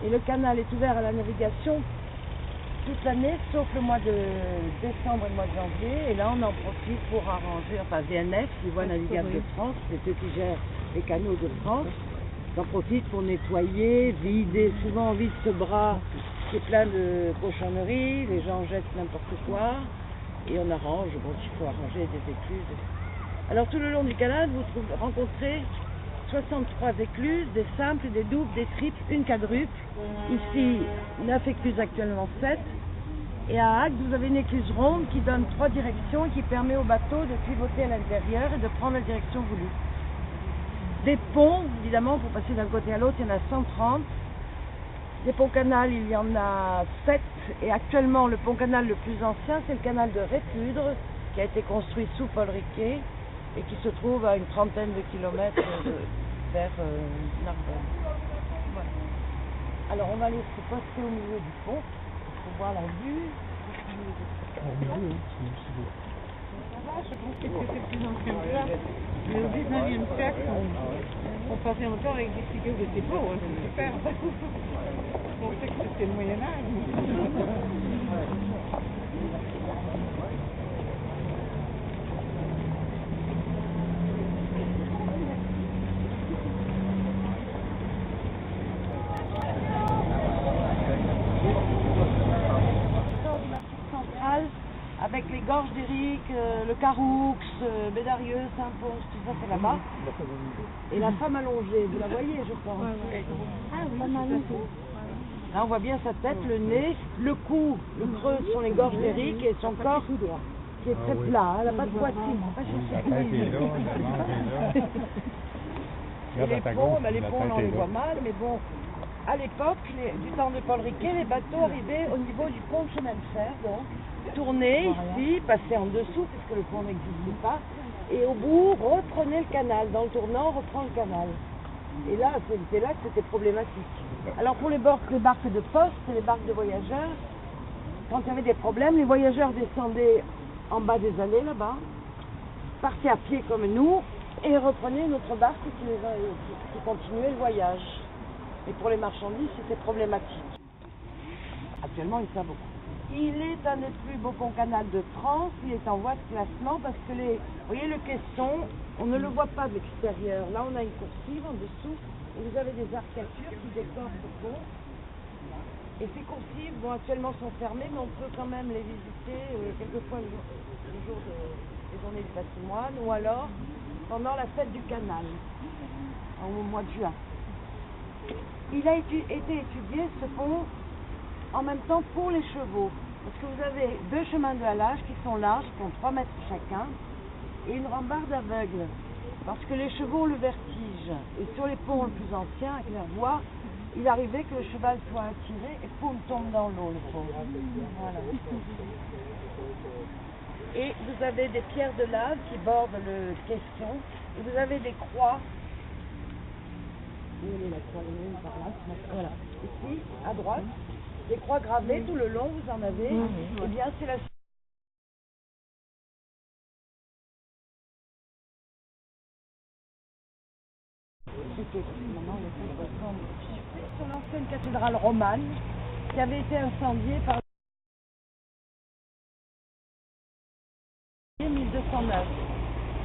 Et le canal est ouvert à la navigation toute l'année, sauf le mois de décembre et le mois de janvier. Et là, on en profite pour arranger, enfin VNF, les voies navigables de France, c'est eux qui gèrent les canaux de France. On en profite pour nettoyer, vider. Souvent, on vide ce bras qui est plein de cochonneries, les gens jettent n'importe quoi. Et on arrange, bon, il faut arranger des écluses. Alors, tout le long du canal, vous rencontrez 63 écluses, des simples, des doubles, des triples, une quadruple. Ici, 9 écluses actuellement, 7. Et à Agde, vous avez une écluse ronde qui donne 3 directions et qui permet au bateau de pivoter à l'intérieur et de prendre la direction voulue. Des ponts, évidemment, pour passer d'un côté à l'autre, il y en a 130. Des ponts canal, il y en a 7. Et actuellement, le pont canal le plus ancien, c'est le canal de Répudre, qui a été construit sous Paul Riquet et qui se trouve à une trentaine de kilomètres vers Narbonne. Voilà. Alors, on va aller se poster au milieu du pont pour voir la vue. Je pense que c'était plus ancien que ça. Mais au 19e siècle, on passait encore avec des figures de dépôt, hein, c'est super. Je pensais que c'était le Moyen-Âge. Avec les gorges d'Éric, le Caroux, Bédarieux, Saint-Pons, tout ça c'est là-bas. Et la femme allongée, vous la voyez je pense. Ah oui, femme allongée. Là on voit bien sa tête, le nez, le cou, le creux sont les gorges d'Éric et son corps qui est très plat, elle n'a pas de poitrine. Et les ponts, les ponts on les voit mal, mais bon, à l'époque, du temps de Paul Riquet, les bateaux arrivaient au niveau du pont de chemin de fer, donc tournaient ici, passaient en dessous puisque le pont n'existait pas, et au bout, reprenaient le canal. Dans le tournant, on reprend le canal. Et là, c'était là que c'était problématique. Alors pour les barques de poste, les barques de voyageurs, quand il y avait des problèmes, les voyageurs descendaient en bas des allées là-bas, partaient à pied comme nous, et reprenaient une autre barque qui continuait le voyage. Et pour les marchandises, c'était problématique. Actuellement, il sert beaucoup. Il est un des plus beaux ponts canal de France. Il est en voie de classement parce que vous voyez le caisson, on ne le voit pas de l'extérieur. Là, on a une coursive en dessous et vous avez des arcatures qui décorent ce pont. Et ces coursives, bon, actuellement sont fermées, mais on peut quand même les visiter quelquefois le jour des journées du patrimoine ou alors pendant la fête du canal, au mois de juin. Il a été étudié, ce pont, en même temps pour les chevaux. Parce que vous avez 2 chemins de halage qui sont larges, qui ont 3 mètres chacun, et une rambarde aveugle. Parce que les chevaux ont le vertige. Et sur les ponts les plus anciens, avec la voie, il arrivait que le cheval soit attiré et poum, tombe dans l'eau, le pauvre. Voilà. Et vous avez des pierres de lave qui bordent le caisson. Et vous avez des croix. Où est la croix? Par là. Voilà. Ici, à droite, des croix gravées tout le long, vous en avez. Eh bien, c'est la... Sur l'ancienne cathédrale romane, qui avait été incendiée par 1209.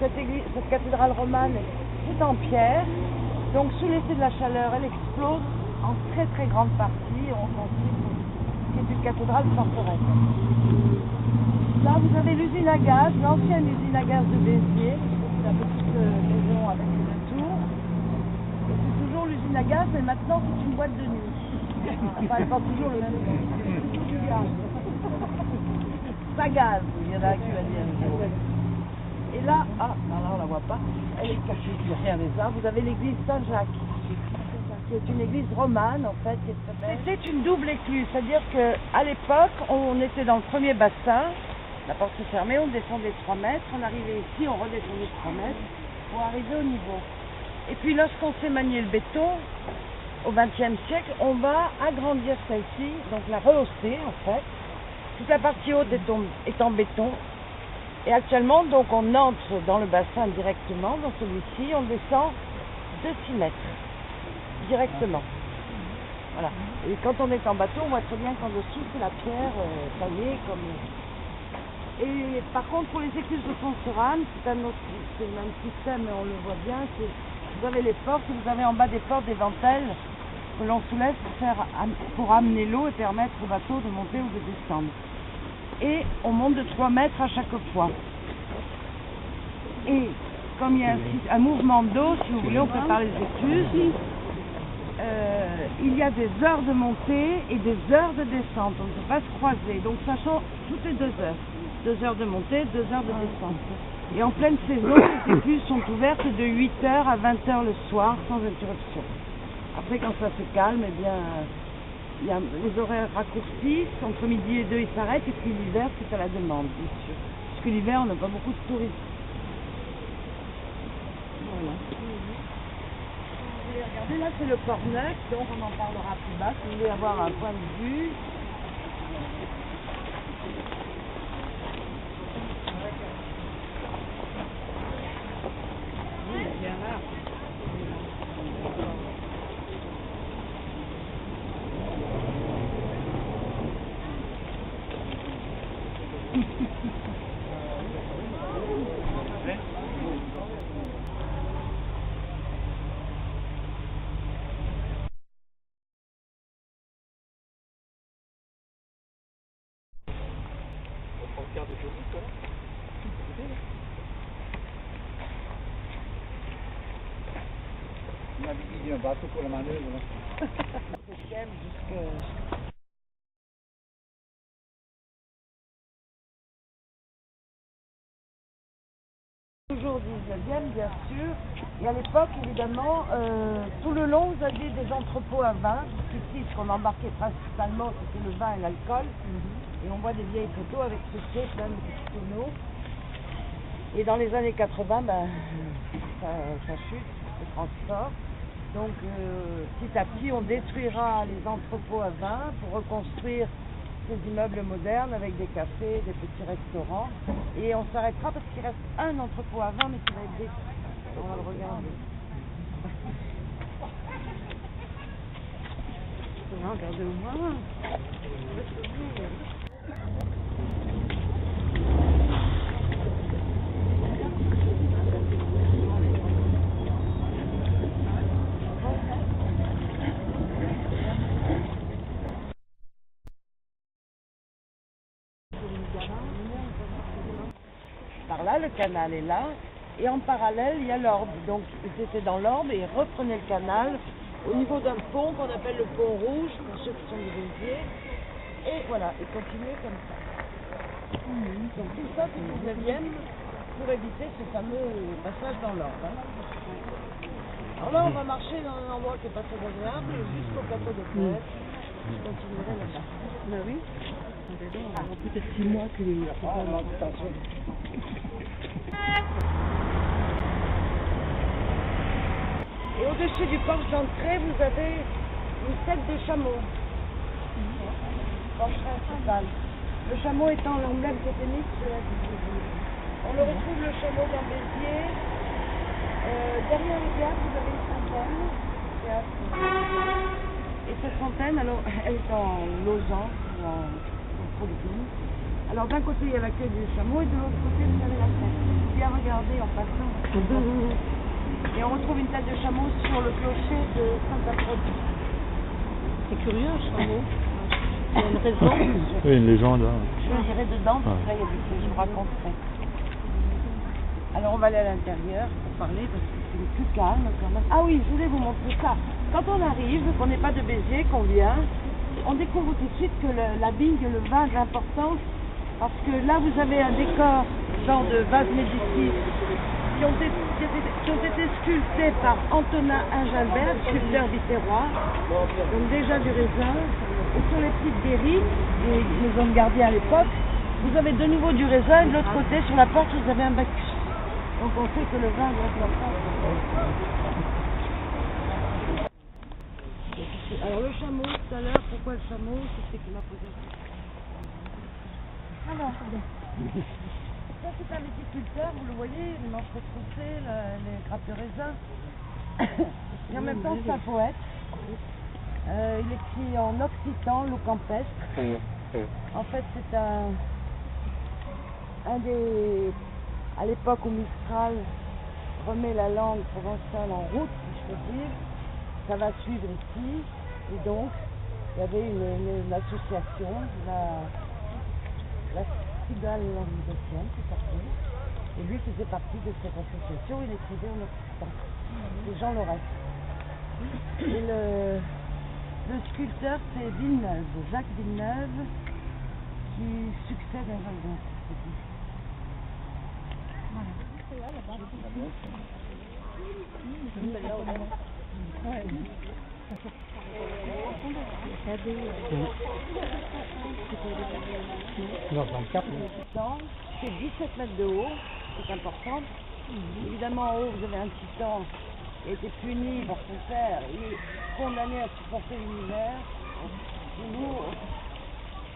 Cette cathédrale romane est en pierre. Donc sous l'effet de la chaleur, elle explose en très très grande partie et on considère que c'est une cathédrale forteresse. Là vous avez l'usine à gaz, l'ancienne usine à gaz de Béziers, c'est la petite maison avec le tour. Et c'est toujours l'usine à gaz, mais maintenant c'est une boîte de nuit. Enfin elle porte toujours le même nom. Ça gaz, il y en a qui va dire. Et là, là on la voit pas, elle est cachée derrière les arbres. Vous avez l'église Saint-Jacques, qui est une église romane en fait, qui est très belle. C'était une double écluse, c'est-à-dire qu'à l'époque, on était dans le premier bassin, la porte se fermait, on descendait 3 mètres, on arrivait ici, on redescendait 3 mètres pour arriver au niveau. Et puis lorsqu'on sait manier le béton, au XXe siècle, on va agrandir celle-ci, donc la rehausser en fait. Toute la partie haute est en béton. Et actuellement, donc, on entre dans le bassin directement, dans celui-ci, on descend de 6 mètres, directement. Voilà. Et quand on est en bateau, on voit très bien qu'en dessous, c'est la pierre taillée comme... Et par contre, pour les écluses de Fonserane, c'est le même système, mais on le voit bien, vous avez les portes, et vous avez en bas des portes des dentelles que l'on soulève pour amener l'eau et permettre au bateau de monter ou de descendre. Et on monte de 3 mètres à chaque fois. Et comme il y a un mouvement d'eau, si vous voulez, on prépare les écluses, il y a des heures de montée et des heures de descente. On ne peut pas se croiser. Donc ça change toutes les 2 heures. 2 heures de montée, 2 heures de descente. Et en pleine saison, les écluses sont ouvertes de 8h à 20h le soir, sans interruption. Après, quand ça se calme, eh bien, les horaires raccourcissent. Entre midi et 2, ils s'arrêtent. Et puis l'hiver, c'est à la demande, bien sûr. Parce que l'hiver, on n'a pas beaucoup de touristes. Voilà. Vous voulez regarder, là, c'est le port neuf, donc on en parlera plus bas. Si vous voulez avoir un point de vue. On avait dit un bateau pour la manœuvre. Toujours 19e, bien sûr. Et à l'époque, évidemment, tout le long, vous aviez des entrepôts à vin. Ici, ce qu'on embarquait principalement, c'était le vin et l'alcool. Et on voit des vieilles photos avec ce quai plein de petits tonneaux. Et dans les années 80, ça chute, se transforme. Donc, petit à petit, on détruira les entrepôts à vin pour reconstruire ces immeubles modernes avec des cafés, des petits restaurants. Et on s'arrêtera parce qu'il reste un entrepôt à vin, mais qui va être détruit. On va le regarder. Regardez-moi. Par là, le canal est là, et en parallèle, il y a l'Orbe. Donc, c'était dans l'Orbe, et ils reprenaient le canal au niveau d'un pont qu'on appelle le pont rouge, pour ceux qui sont des Béziers, et voilà, et continuer comme ça. Donc tout ça, c'est le 19e, pour éviter ce fameux passage dans l'Orbe. Alors là, on va marcher dans un endroit qui n'est pas très agréable, jusqu'au plateau de Poète. Je continuerai là-bas. Ben oui. Peut-être 6 mois que les... Et au-dessus du porche d'entrée, vous avez une tête de chameau. Porche principal. Le chameau étant l'emblème totémique de la ville. On le retrouve, le chameau dans Béziers. Derrière le théâtre, vous avez une fontaine. Et cette fontaine, alors, elle est en losange, en polygon. Alors d'un côté, il y a la queue du chameau et de l'autre côté, vous avez la tête. Bien regarder en passant. Et on retrouve une tête de chameau sur le clocher de Saint-Aphrodite. C'est curieux, un chameau. Il y a une raison. Oui, une légende. Je dirais dedans, parce qu'il y a des choses que je vous raconterai. Alors on va aller à l'intérieur pour parler, parce que c'est plus calme quand même. Ah oui, je voulais vous montrer ça. Quand on arrive, qu'on n'est pas de Béziers, qu'on vient, on découvre tout de suite que la vigne, le vin a de l'importance, parce que là vous avez un décor, genre de vase Médicis, qui ont été sculptés par Antonin Ingelbert, sculpteur du terroir, donc déjà du raisin. Et sur les petites guéries, les maisons de gardiens à l'époque, vous avez de nouveau du raisin, et de l'autre côté, sur la porte, vous avez un Bacchus. Donc on sait que le vin doit être l'enfant. Alors le chameau, tout à l'heure, pourquoi le chameau? C'était qu'il m'a posé. Alors, ça c'est un viticulteur, vous le voyez, les manches retroussées, les grappes de raisin. Et en même temps c'est un poète. Il écrit en occitan, l'eau campestre. En fait, c'est un des... À l'époque où Mistral remet la langue provençale en route, si je peux dire, ça va suivre ici. Et donc, il y avait une association, la Cigale languedocienne, qui s'appelait. Et lui faisait partie de cette association, il écrivait en occitan. C'est Jean Lorette. Et le sculpteur, c'est Villeneuve, Jacques Villeneuve, qui succède à Jalgon. Dans un cap, C'est 17 mètres de haut, c'est important. Évidemment, en haut, vous avez un titan qui a été puni par son père. Il est condamné à supporter l'univers, lourd.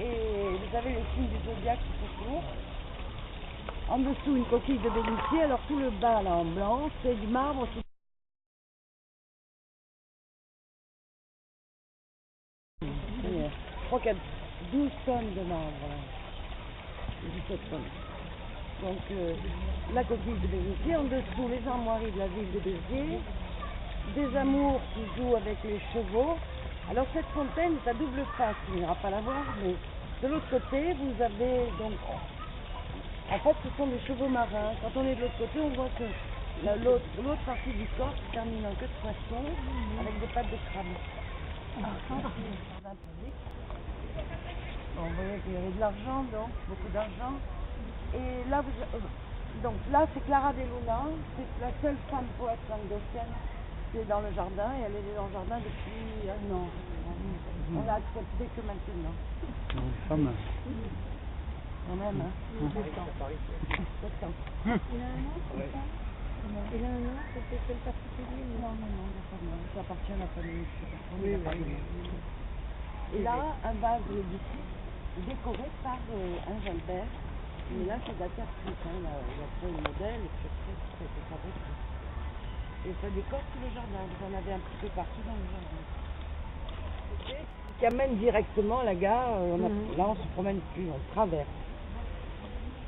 Et vous avez les signes du zodiaque qui sont lourds. En dessous, une coquille de bénitier. Alors tout le bas, là, en blanc, c'est du marbre. Je crois qu'il y a 12 tonnes de marbre. 17 tonnes. Donc, la coquille de bénitier. En dessous, les armoiries de la ville de Béziers. Des amours qui jouent avec les chevaux. Alors, cette fontaine est à double face. On n'ira pas la voir, mais de l'autre côté, vous avez donc... En fait, ce sont des chevaux marins. Quand on est de l'autre côté, on voit que l'autre partie du corps se termine en queue de poisson avec des pattes de crabe. Bon, vous voyez qu'il y avait de l'argent, donc beaucoup d'argent. Et là, donc là, c'est Clara de Luna. C'est la seule femme poète languedocienne qui est dans le jardin. Et elle est dans le jardin depuis un an. On l'a acceptée que maintenant. femme. Quand même, hein. 7 ans. Il a un nom, c'est ça? Il a un nom, c'était quel particulier? Non, ça appartient à la famille. Et là, un vase d'ici, décoré par un Jalbert. Mais là, c'est daté artiste. Il a fait le modèle et puis après, ça a été fabriqué. Et ça décore tout le jardin. Vous en avez un petit peu partout dans le jardin. Qui amène directement la gare. Là, on se promène plus, on traverse.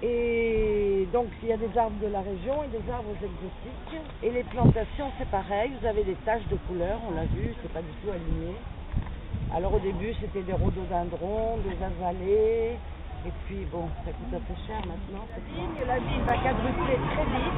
Et donc, il y a des arbres de la région et des arbres exotiques. Et les plantations, c'est pareil. Vous avez des taches de couleur, on l'a vu, c'est pas du tout aligné. Alors, au début, c'était des rhododendrons, des azalées. Et puis, bon, ça coûte assez cher maintenant. La ville va quadrupler très vite.